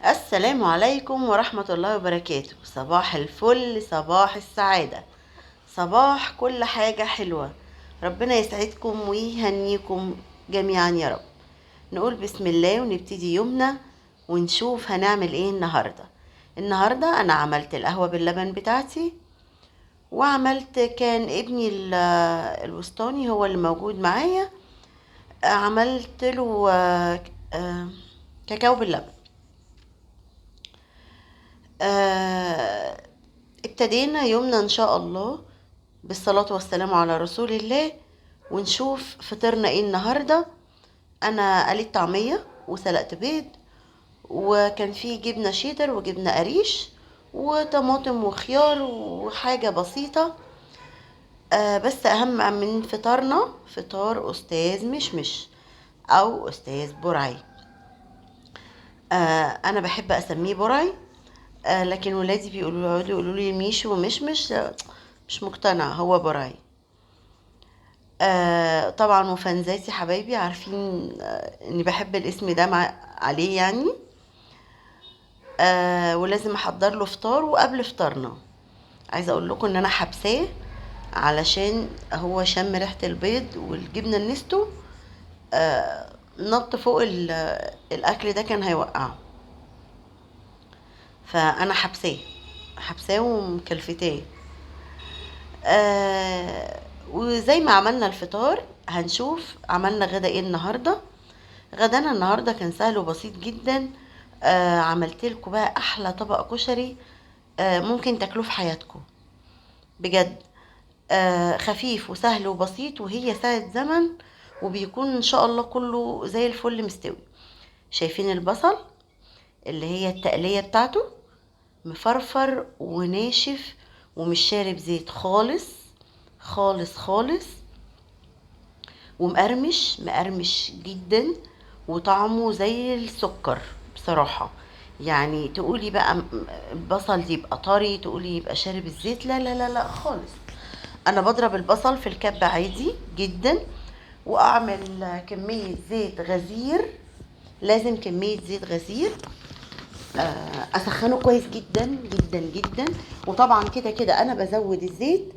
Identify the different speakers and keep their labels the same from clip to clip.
Speaker 1: السلام عليكم ورحمة الله وبركاته. صباح الفل، صباح السعادة، صباح كل حاجة حلوة. ربنا يسعدكم ويهنيكم جميعا يا رب. نقول بسم الله ونبتدي يومنا ونشوف هنعمل ايه النهاردة. النهاردة انا عملت القهوة باللبن بتاعتي، وعملت كان ابني الوسطاني هو اللي موجود معايا. عملت له كاكاو باللبن. آه، ابتدينا يومنا ان شاء الله بالصلاة والسلام على رسول الله، ونشوف فطرنا ايه النهاردة. انا قليت طعمية وسلقت بيض، وكان فيه جبنة شيدر وجبنة قريش وطماطم وخيار وحاجة بسيطة. بس اهم من فطارنا فطار استاذ مشمش او استاذ برعي. انا بحب اسميه برعي، لكن ولادي يقولوا لي ميشو ومشمش. مش مقتنعة، هو برعي. طبعا وفانزاتي حبايبي عارفين اني بحب الاسم ده عليه يعني. ولازم احضر له فطار وقبل فطارنا. عايزه اقول لكم ان انا حبساه علشان هو شم ريحه البيض والجبنه النستو. نط فوق الاكل ده كان هيوقعه، فانا حبساه ومكلفتاه. وزي ما عملنا الفطار هنشوف عملنا غدا ايه النهارده. غدانا النهارده كان سهل وبسيط جدا. عملت لكم بقى احلى طبق كشري ممكن تاكلوه في حياتكم بجد. خفيف وسهل وبسيط، وهي ساعة زمن وبيكون ان شاء الله كله زي الفل مستوي. شايفين البصل اللي هي التقلية بتاعته مفرفر وناشف ومش شارب زيت خالص خالص خالص، ومقرمش مقرمش جدا، وطعمه زي السكر بصراحة. يعني تقولي بقى البصل دي يبقى طري، تقولي يبقى شارب الزيت، لا لا لا لا خالص. انا بضرب البصل في الكبة عادي جدا، واعمل كمية زيت غزير. لازم كمية زيت غزير. اسخنه كويس جدا جدا جدا. وطبعا كده كده انا بزود الزيت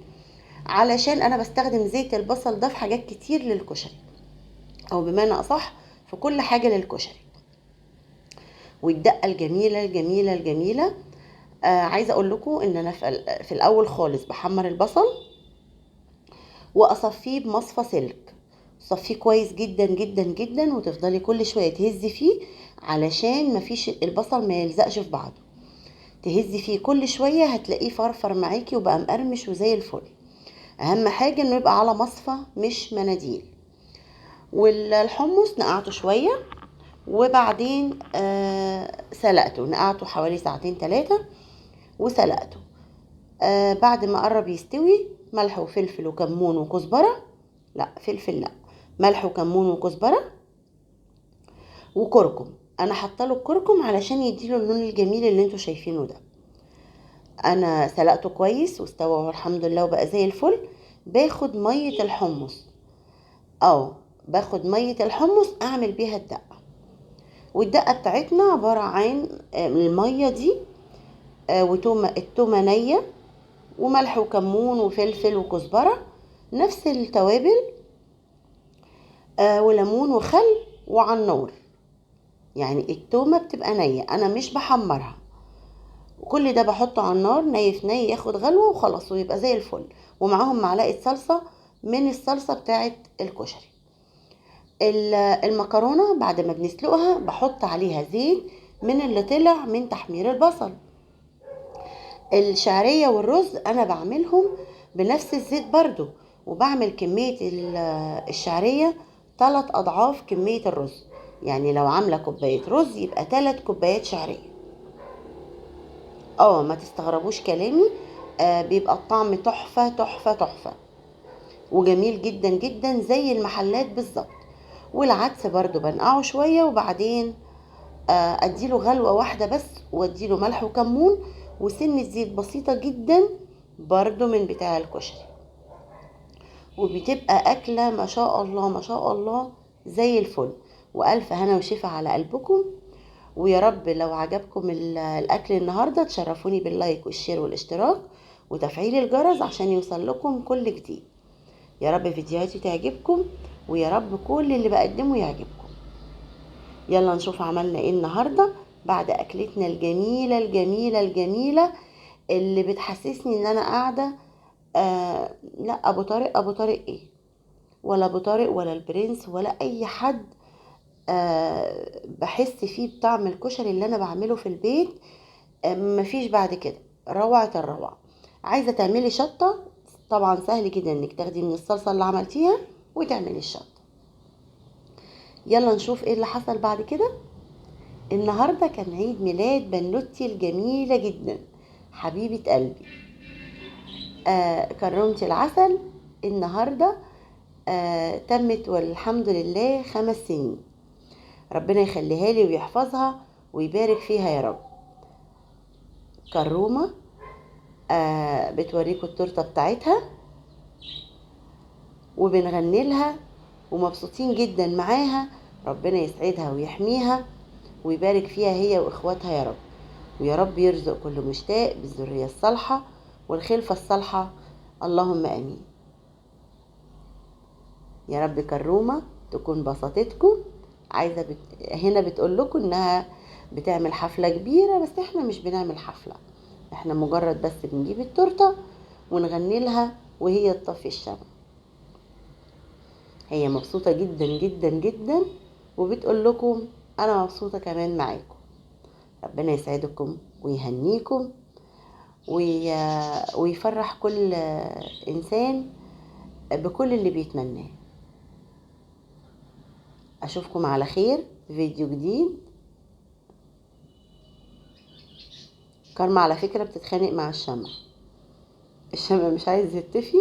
Speaker 1: علشان انا بستخدم زيت البصل ده في حاجات كتير للكشري، او بمعنى اصح في كل حاجة للكشري. والدقة الجميلة الجميلة الجميلة. عايزة اقول لكم ان انا في الاول خالص بحمر البصل واصفيه بمصفى سلك. صفيه كويس جدا جدا جدا، وتفضلي كل شوية تهزي فيه علشان مفيش البصل ما يلزقش في بعضه. تهزي فيه كل شوية هتلاقيه فرفر معاكي وبقى مقرمش وزي الفل. اهم حاجة انه يبقى على مصفى مش مناديل. والحمص نقعته شوية، وبعدين سلقته، نقعته حوالي ساعتين 3 وسلقته. بعد ما قرب يستوي ملح وفلفل وكمون وكزبرة. لا فلفل لا، ملح وكمون وكزبرة وكركم. انا حاطه له الكركم علشان يديله اللون الجميل اللي انتوا شايفينه ده. انا سلقته كويس واستوى الحمد لله وبقى زي الفل. باخد مية الحمص، او باخد مية الحمص اعمل بيها الدقة. والدقة بتاعتنا عبارة عن المية دي التومة نية وملح وكمون وفلفل وكزبرة، نفس التوابل. وليمون وخل وعلى النار. يعني التومة بتبقى نية، انا مش بحمرها. وكل ده بحطه على النار ني في ني ياخد غلوة وخلاص ويبقى زي الفل. ومعاهم معلقة صلصة من الصلصة بتاعت الكشري. المكرونة بعد ما بنسلقها بحط عليها زيت من اللي طلع من تحمير البصل. الشعرية والرز انا بعملهم بنفس الزيت برضو، وبعمل كمية الشعرية 3 اضعاف كمية الرز. يعني لو عاملة كوباية رز يبقى 3 كوبايات شعرية. ما تستغربوش كلامي. بيبقى الطعم تحفة تحفة تحفة وجميل جدا جدا زي المحلات بالظبط. والعدس برضو بنقعه شوية وبعدين اديله غلوة واحدة بس، واديله ملح وكمون وسنة زيت بسيطة جدا برضو من بتاع الكشري. وبتبقى اكلة ما شاء الله ما شاء الله زي الفل. والف هنا وشفا على قلبكم. ويا رب لو عجبكم الاكل النهارده تشرفوني باللايك والشير والاشتراك وتفعيل الجرس عشان يوصل لكم كل جديد. يا رب فيديوهاتي تعجبكم، ويا رب كل اللي بقدمه يعجبكم. يلا نشوف عملنا ايه النهارده بعد اكلتنا الجميله الجميله الجميله اللي بتحسسني ان انا قاعده. لا، ابو طارق ايه، ولا ابو طارق ولا البرنس ولا اي حد بحس فيه بطعم الكشري اللي انا بعمله في البيت. مفيش بعد كده، روعة الروعة. عايزة تعملي شطة؟ طبعا سهل جدا انك تاخدي من الصلصة اللي عملتيها وتعملي الشطة. يلا نشوف ايه اللي حصل بعد كده. النهاردة كان عيد ميلاد بنوتي الجميلة جدا، حبيبة قلبي، كرمتي العسل. النهاردة تمت والحمد لله 5 سنين. ربنا يخليها لي ويحفظها ويبارك فيها يا رب. كرومة بتوريكوا التورته بتاعتها وبنغني لها ومبسوطين جدا معاها. ربنا يسعدها ويحميها ويبارك فيها هي واخواتها يا رب، ويا رب يرزق كل مشتاق بالذريه الصالحه والخلفه الصالحه، اللهم امين يا رب. كرومه تكون بسطتكم. عايزه هنا بتقول لكم انها بتعمل حفله كبيره، بس احنا مش بنعمل حفله، احنا مجرد بس بنجيب التورته ونغني لها وهي تطفي الشمع. هي مبسوطه جدا جدا جدا وبتقول لكم انا مبسوطه كمان معاكم. ربنا يسعدكم ويهنيكم ويفرح كل انسان بكل اللي بيتمناه. اشوفكم على خير في فيديو جديد. كارما على فكره بتتخانق مع الشمع مش عايز يتفي،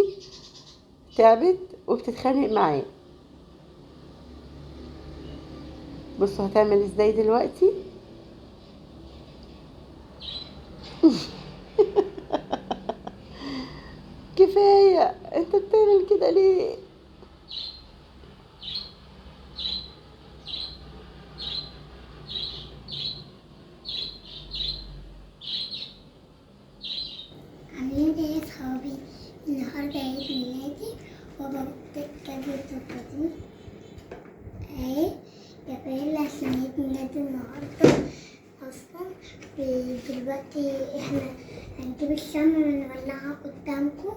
Speaker 1: تعبت وبتتخانق معاه. بصوا هتعمل ازاي دلوقتي. كفايه، انت بتعمل كده ليه؟
Speaker 2: عاملين ايه يا صحابي؟ النهارده عيد ميلادي وبابا جاب التورته اهي، جابها عشان عيد ميلادي النهارده اصلا. ودلوقتي احنا هنجيب الشمع ونولعها قدامكم،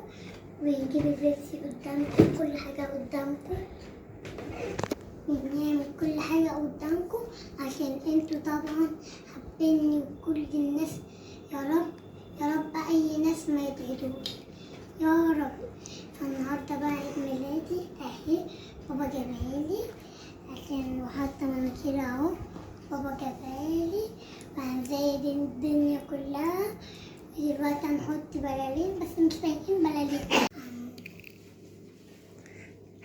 Speaker 2: ونجيب البيبسي قدامكم، كل حاجه قدامكم، ونعمل كل حاجه قدامكم عشان انتوا طبعا حابيني وكل الناس. يا رب يا رب اي ناس ما يبعدوش يا رب. فالنهارده بقى عيد ميلادي اهي، بابا جابها لي عشان وحاطه مناخيري اهو، بابا جابها لي وهنزين الدنيا كلها. ودلوقتي هنحط بلالين بس مش باينين بلالين.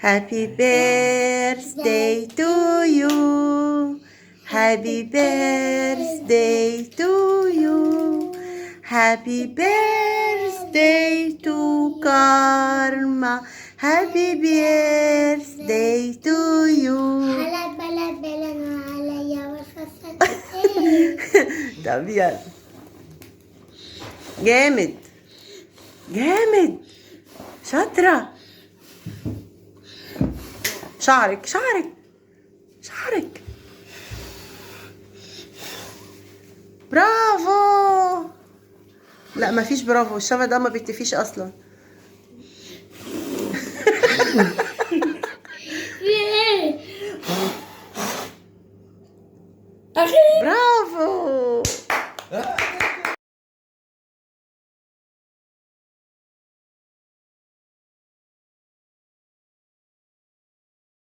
Speaker 1: Happy birthday to you. Happy birthday to you. Happy birthday to Karma. Happy birthday to you.
Speaker 2: هلا بلد عليا والفصل.
Speaker 1: طب يلا. جامد جامد، شاطرة. شعرك شعرك شعرك، برافو. لا مفيش برافو، الشمع ده ما بيتفيش اصلا. برافو.